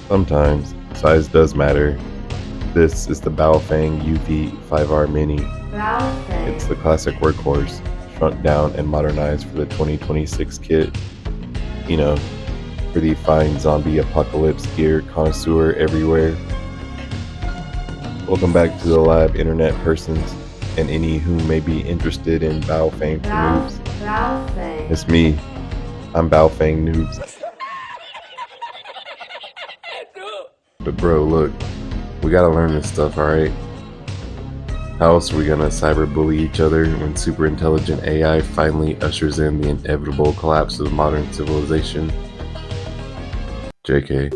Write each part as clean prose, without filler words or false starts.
Sometimes size does matter. This is the Baofeng UV-5R Mini. It's the classic workhorse, shrunk down and modernized for the 2026 kit. You know, for the fine zombie apocalypse gear connoisseur everywhere. Welcome back to the lab, internet persons, and any who may be interested in Baofeng for noobs. It's me. I'm Baofeng Noobs. But bro, look, we gotta learn this stuff, alright? How else are we gonna cyberbully each other when super intelligent AI finally ushers in the inevitable collapse of modern civilization? JK.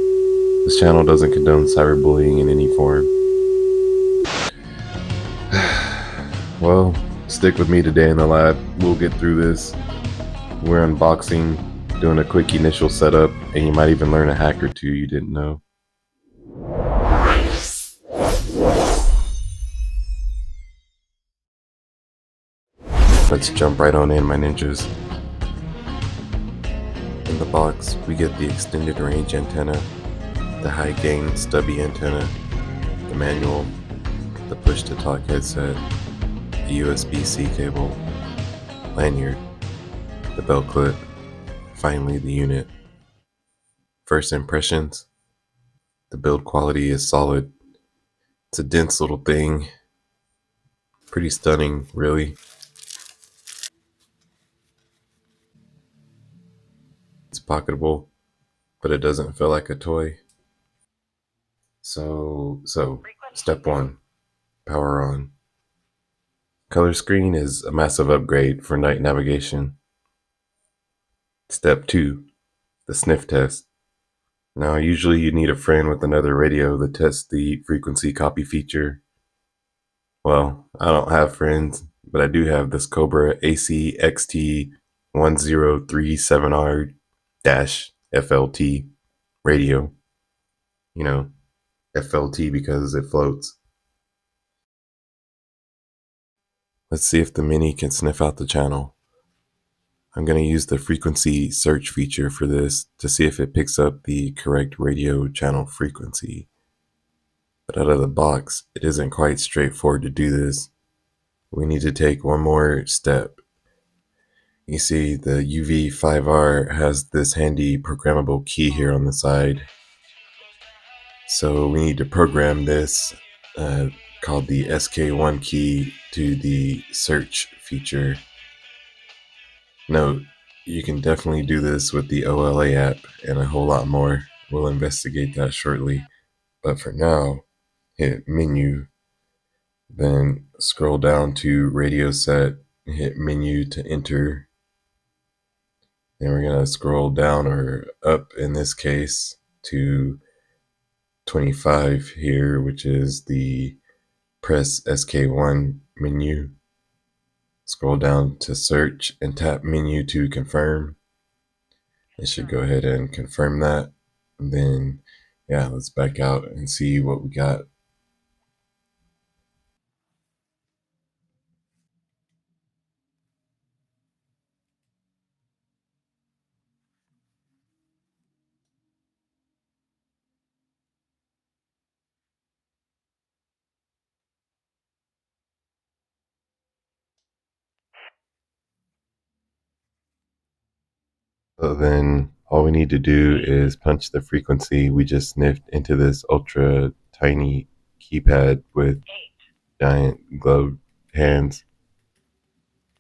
This channel doesn't condone cyberbullying in any form. Well, stick with me today in the lab. We'll get through this. We're unboxing, doing a quick initial setup, and you might even learn a hack or two you didn't know. Let's jump right on in, my ninjas. In the box, we get the extended range antenna, the high gain stubby antenna, the manual, the push to talk headset, the USB-C cable, lanyard, the belt clip, finally the unit. First impressions, the build quality is solid. It's a dense little thing, pretty stunning, really. It's pocketable, but it doesn't feel like a toy. So step one, power on. Color screen is a massive upgrade for night navigation. Step 2, the sniff test. Now, usually you need a friend with another radio that tests the frequency copy feature. Well, I don't have friends, but I do have this Cobra ACXT1037R-FLT radio. You know, FLT because it floats. Let's see if the Mini can sniff out the channel. I'm going to use the frequency search feature for this to see if it picks up the correct radio channel frequency. But out of the box, it isn't quite straightforward to do this. We need to take one more step. You see, the UV-5R has this handy programmable key here on the side. So we need to program this, called the SK1 key, to the search feature. Note, you can definitely do this with the OLA app and a whole lot more. We'll investigate that shortly. But for now, hit menu, then scroll down to radio set, hit menu to enter. Then we're going to scroll down or up in this case to 25 here, which is the press SK1 menu. Scroll down to search and tap menu to confirm. It should go ahead and confirm that. And then, yeah, let's back out and see what we got. So then all we need to do is punch the frequency we just sniffed into this ultra tiny keypad with giant gloved hands.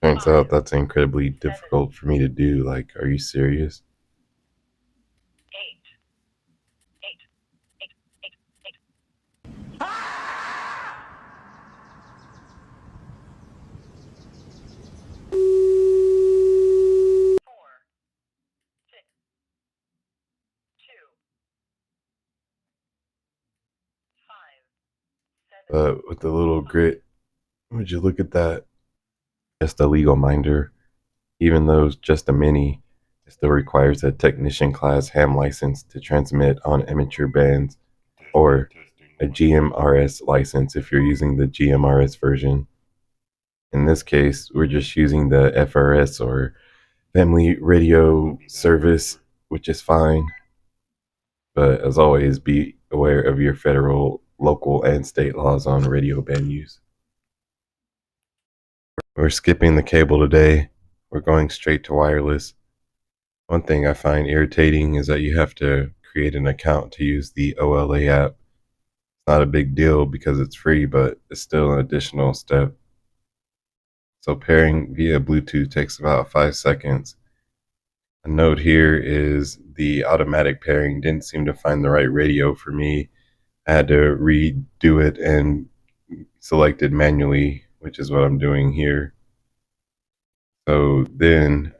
Turns out that's incredibly difficult for me to do. Like, are you serious? But with a little grit, would you look at that? Just a legal minder. Even though it's just a mini, it still requires a technician class ham license to transmit on amateur bands, or a GMRS license if you're using the GMRS version. In this case, we're just using the FRS or Family Radio Service, which is fine. But as always, be aware of your federal, local, and state laws on radio band use. We're skipping the cable today. We're going straight to wireless. One thing I find irritating is that you have to create an account to use the OLA app. It's not a big deal because it's free, but it's still an additional step. So pairing via Bluetooth takes about 5 seconds. A note here is the automatic pairing didn't seem to find the right radio for me. I had to redo it and select it manually, which is what I'm doing here. So then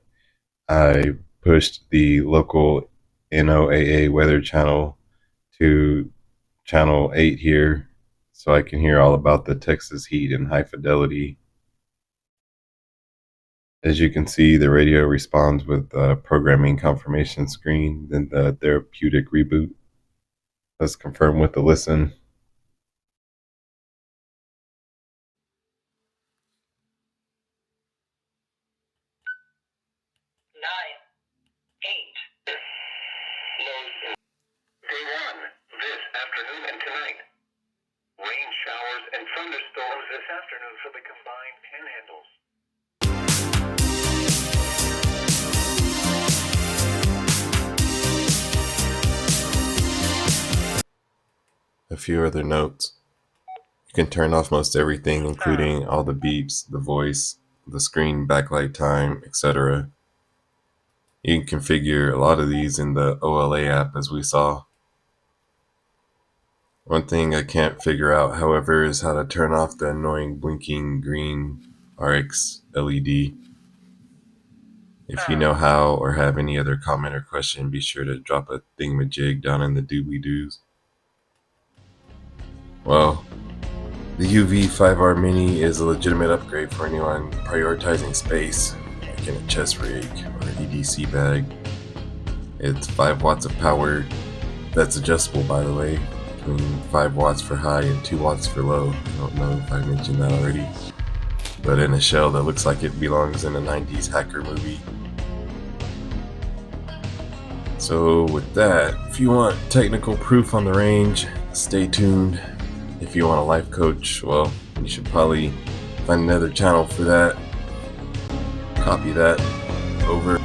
I pushed the local NOAA weather channel to channel 8 here so I can hear all about the Texas heat and high fidelity. As you can see, the radio responds with a programming confirmation screen, then the therapeutic reboot. Let's confirm with the listen. 9, 8. Lows. Day 1, this afternoon and tonight. Rain showers and thunderstorms this afternoon for the combined panhandles. A few other notes. You can turn off most everything, including all the beeps, the voice, the screen backlight time, etc. You can configure a lot of these in the OLA app, as we saw. One thing I can't figure out, however, is how to turn off the annoying blinking green RX LED. If you know how or have any other comment or question, be sure to drop a thingamajig down in the doobly-doos. Well, the UV-5R Mini is a legitimate upgrade for anyone prioritizing space, like in a chest rig or an EDC bag. It's 5 watts of power. That's adjustable, by the way, between 5 watts for high and 2 watts for low. I don't know if I mentioned that already. But in a shell that looks like it belongs in a 90s hacker movie. So with that, if you want technical proof on the range, stay tuned. If you want a life coach, well, you should probably find another channel for that. Copy that. Over.